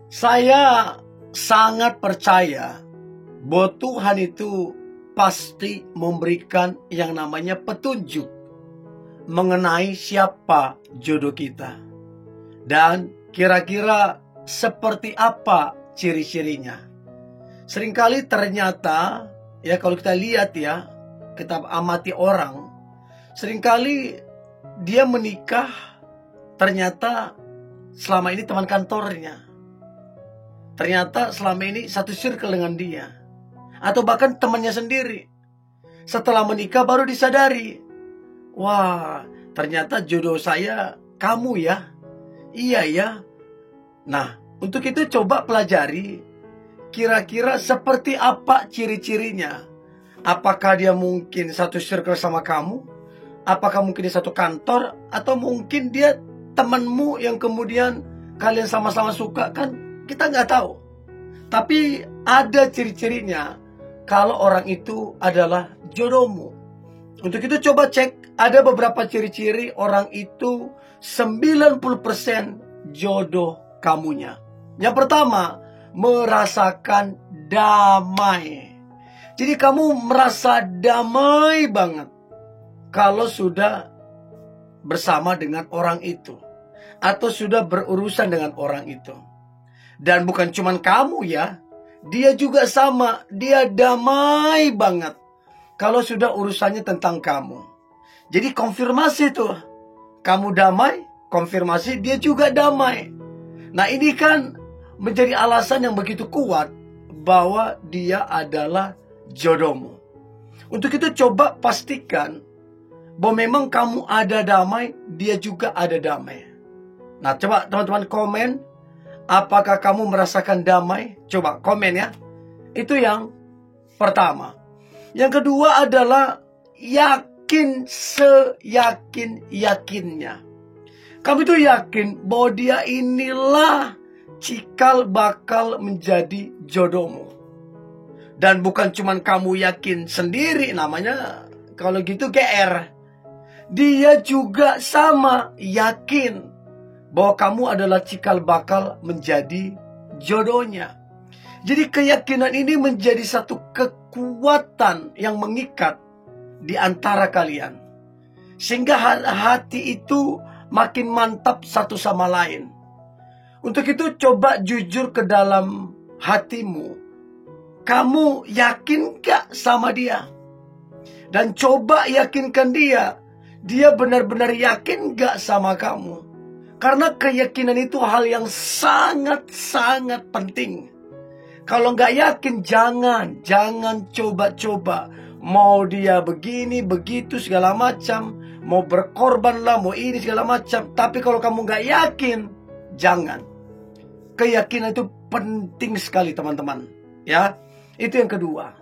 Saya sangat percaya bahwa Tuhan itu pasti memberikan yang namanya petunjuk mengenai siapa jodoh kita. Dan kira-kira seperti apa ciri-cirinya. Seringkali ternyata, ya kalau kita lihat ya, kita amati orang, seringkali dia menikah, ternyata selama ini teman kantornya. Ternyata selama ini satu circle dengan dia. Atau bahkan temannya sendiri. Setelah menikah baru disadari, wah, ternyata jodoh saya kamu ya. Iya ya. Nah, untuk itu coba pelajari kira-kira seperti apa ciri-cirinya. Apakah dia mungkin satu circle sama kamu? Apakah mungkin di satu kantor? Atau mungkin dia temanmu yang kemudian kalian sama-sama suka? Kan kita nggak tahu. Tapi ada ciri-cirinya kalau orang itu adalah jodohmu. Untuk itu coba cek, ada beberapa ciri-ciri orang itu 90% jodoh kamunya. Yang pertama, merasakan damai. Jadi kamu merasa damai banget kalau sudah bersama dengan orang itu, atau sudah berurusan dengan orang itu. Dan bukan cuman kamu ya, dia juga sama, dia damai banget kalau sudah urusannya tentang kamu. Jadi konfirmasi tuh, kamu damai, konfirmasi dia juga damai. Nah ini kan menjadi alasan yang begitu kuat bahwa dia adalah jodohmu. Untuk itu coba pastikan bahwa memang kamu ada damai, dia juga ada damai. Nah coba teman-teman komen, apakah kamu merasakan damai? Coba komen ya. Itu yang pertama. Yang kedua adalah yakin seyakin-yakinnya. Kamu itu yakin bahwa dia inilah cikal bakal menjadi jodohmu. Dan bukan cuma kamu yakin sendiri, namanya kalau gitu GR. Dia juga sama yakin bahwa kamu adalah cikal bakal menjadi jodohnya. Jadi keyakinan ini menjadi satu kekuatan yang mengikat di antara kalian. Sehingga hati itu makin mantap satu sama lain. Untuk itu coba jujur ke dalam hatimu. Kamu yakin gak sama dia? Dan coba yakinkan dia. Dia benar-benar yakin gak sama kamu? Karena keyakinan itu hal yang sangat-sangat penting. Kalau nggak yakin, jangan coba-coba. Mau dia begini, begitu, segala macam. Mau berkorban lah, mau ini, segala macam. Tapi kalau kamu nggak yakin, jangan. Keyakinan itu penting sekali teman-teman. Ya, itu yang kedua.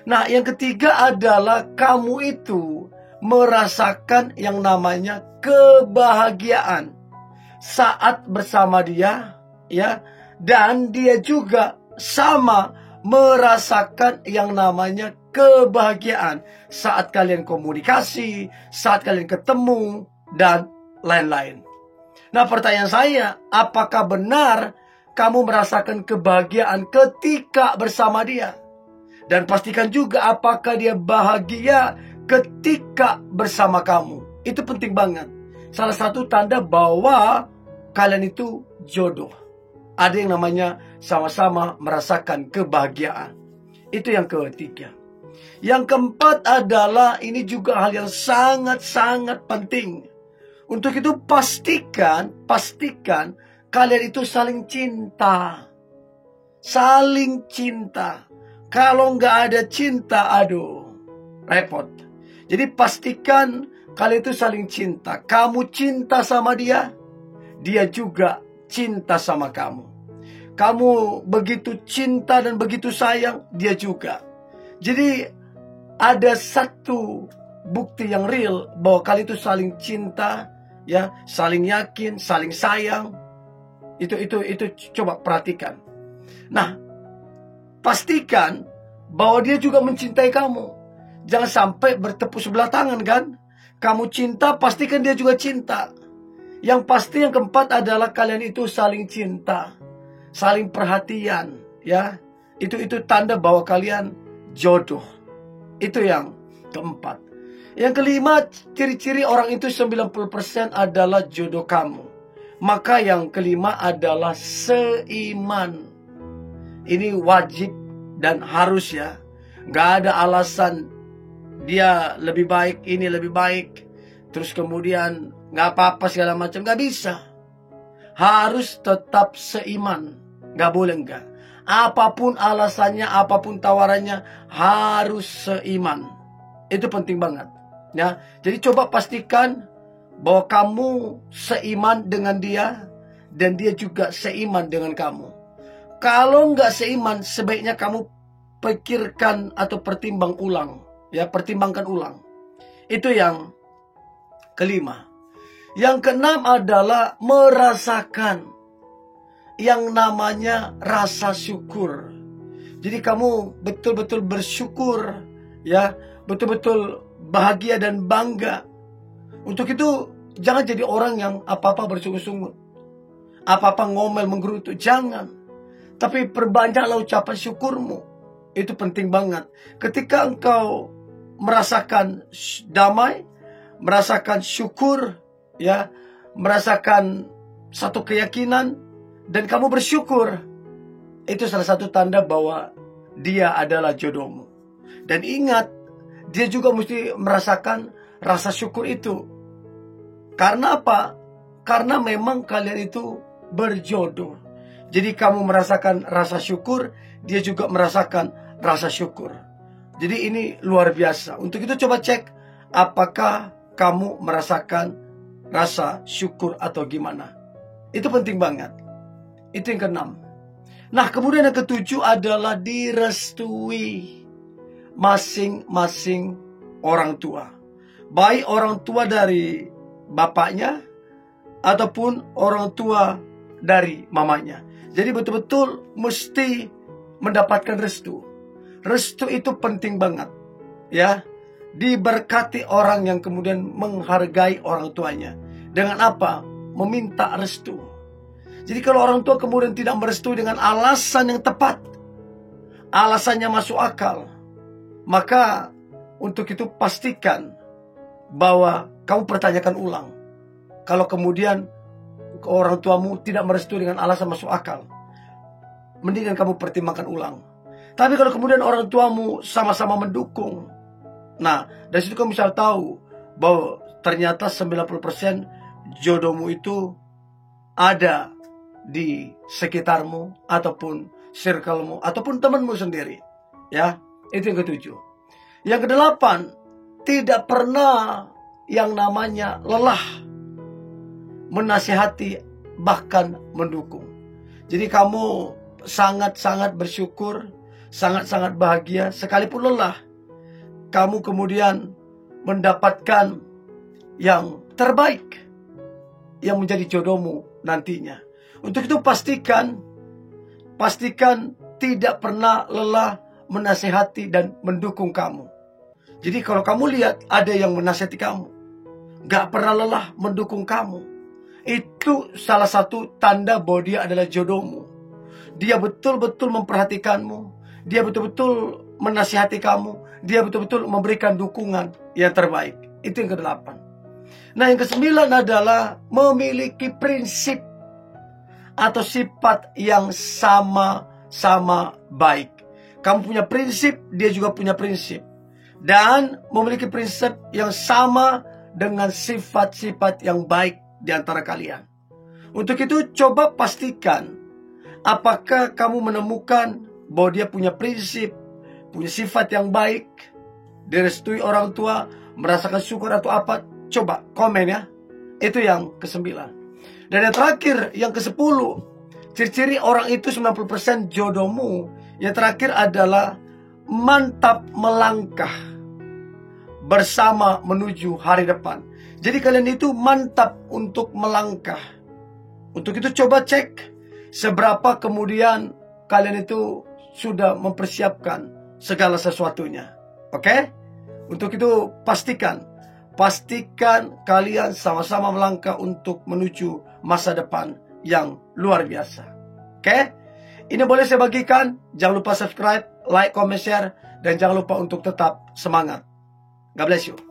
Nah, yang ketiga adalah kamu itu merasakan yang namanya kebahagiaan saat bersama dia, ya, dan dia juga sama merasakan yang namanya kebahagiaan saat kalian komunikasi, saat kalian ketemu, dan lain-lain. Nah, pertanyaan saya, apakah benar kamu merasakan kebahagiaan ketika bersama dia? Dan pastikan juga apakah dia bahagia ketika bersama kamu. Itu penting banget. Salah satu tanda bahwa kalian itu jodoh. Ada yang namanya sama-sama merasakan kebahagiaan. Itu yang ketiga. Yang keempat adalah, ini juga hal yang sangat-sangat penting. Untuk itu pastikan kalian itu saling cinta. Saling cinta. Kalau nggak ada cinta, aduh, repot. Jadi pastikan kalian itu saling cinta. Kamu cinta sama dia, dia juga cinta sama kamu. Kamu begitu cinta dan begitu sayang, dia juga. Jadi ada satu bukti yang real bahwa kalian itu saling cinta, ya, saling yakin, saling sayang. Itu coba perhatikan. Nah, pastikan bahwa dia juga mencintai kamu. Jangan sampai bertepuk sebelah tangan kan. Kamu cinta, pastikan dia juga cinta. Yang pasti yang keempat adalah kalian itu saling cinta. saling perhatian, ya. Itu tanda bahwa kalian jodoh. Itu yang keempat. Yang kelima, ciri-ciri orang itu 90% adalah jodoh kamu. Maka yang kelima adalah seiman. Ini wajib dan harus, ya. Gak ada alasan dia lebih baik, ini lebih baik, terus kemudian gak apa-apa segala macam. Gak bisa. Harus tetap seiman. Gak boleh enggak. Apapun alasannya, apapun tawarannya, harus seiman. Itu penting banget, ya. Jadi coba pastikan bahwa kamu seiman dengan dia dan dia juga seiman dengan kamu. Kalau nggak seiman, sebaiknya kamu pikirkan atau pertimbang ulang, ya, pertimbangkan ulang. Itu yang kelima. Yang keenam adalah merasakan yang namanya rasa syukur. Jadi kamu betul-betul bersyukur, ya, betul-betul bahagia dan bangga. Untuk itu jangan jadi orang yang apa-apa bersungut-sungut, apa-apa ngomel menggerutu, jangan. Tapi perbanyaklah ucapan syukurmu. Itu penting banget. Ketika engkau merasakan damai, merasakan syukur, ya, merasakan satu keyakinan, dan kamu bersyukur, itu salah satu tanda bahwa dia adalah jodohmu. Dan ingat, dia juga mesti merasakan rasa syukur itu. Karena apa? Karena memang kalian itu berjodoh. Jadi kamu merasakan rasa syukur, dia juga merasakan rasa syukur. Jadi ini luar biasa. Untuk itu coba cek, apakah kamu merasakan rasa syukur atau gimana. Itu penting banget. Itu yang keenam. Nah, kemudian yang ketujuh adalah direstui masing-masing orang tua. Baik orang tua dari bapaknya ataupun orang tua dari mamanya. Jadi betul-betul mesti mendapatkan restu. Restu itu penting banget, ya. Diberkati orang yang kemudian menghargai orang tuanya. Dengan apa? Meminta restu. Jadi kalau orang tua kemudian tidak merestui dengan alasan yang tepat, alasannya masuk akal, maka untuk itu pastikan bahwa kamu pertanyakan ulang. Kalau kemudian orang tuamu tidak merestui dengan alasan masuk akal, mendingan kamu pertimbangkan ulang. Tapi kalau kemudian orang tuamu sama-sama mendukung, nah dari situ kamu bisa tahu bahwa ternyata 90% jodohmu itu ada di sekitarmu ataupun circlemu ataupun temanmu sendiri, ya. Itu yang ketujuh. Yang kedelapan, tidak pernah yang namanya lelah menasihati bahkan mendukung. Jadi kamu sangat-sangat bersyukur, sangat-sangat bahagia sekalipun lelah, kamu kemudian mendapatkan yang terbaik yang menjadi jodohmu nantinya. Untuk itu pastikan tidak pernah lelah menasihati dan mendukung kamu. Jadi kalau kamu lihat ada yang menasihati kamu, gak pernah lelah mendukung kamu, itu salah satu tanda bahwa dia adalah jodohmu. Dia betul-betul memperhatikanmu, dia betul-betul menasihati kamu, dia betul-betul memberikan dukungan yang terbaik. Itu yang kedelapan. Nah, yang kesembilan adalah memiliki prinsip atau sifat yang sama-sama baik. Kamu punya prinsip, dia juga punya prinsip. Dan memiliki prinsip yang sama dengan sifat-sifat yang baik di antara kalian. Untuk itu coba pastikan apakah kamu menemukan bahwa dia punya prinsip, punya sifat yang baik, direstui orang tua, merasakan syukur atau apa. Coba komen, ya. Itu yang kesembilan. Dan yang terakhir, yang ke-10, ciri-ciri orang itu 90% jodohmu. Yang terakhir adalah mantap melangkah bersama menuju hari depan. Jadi kalian itu mantap untuk melangkah. Untuk itu coba cek seberapa kemudian kalian itu sudah mempersiapkan segala sesuatunya. Oke? Untuk itu pastikan kalian sama-sama melangkah untuk menuju masa depan yang luar biasa. Oke? Ini boleh saya bagikan. Jangan lupa subscribe, like, comment, share. Dan jangan lupa untuk tetap semangat. God bless you.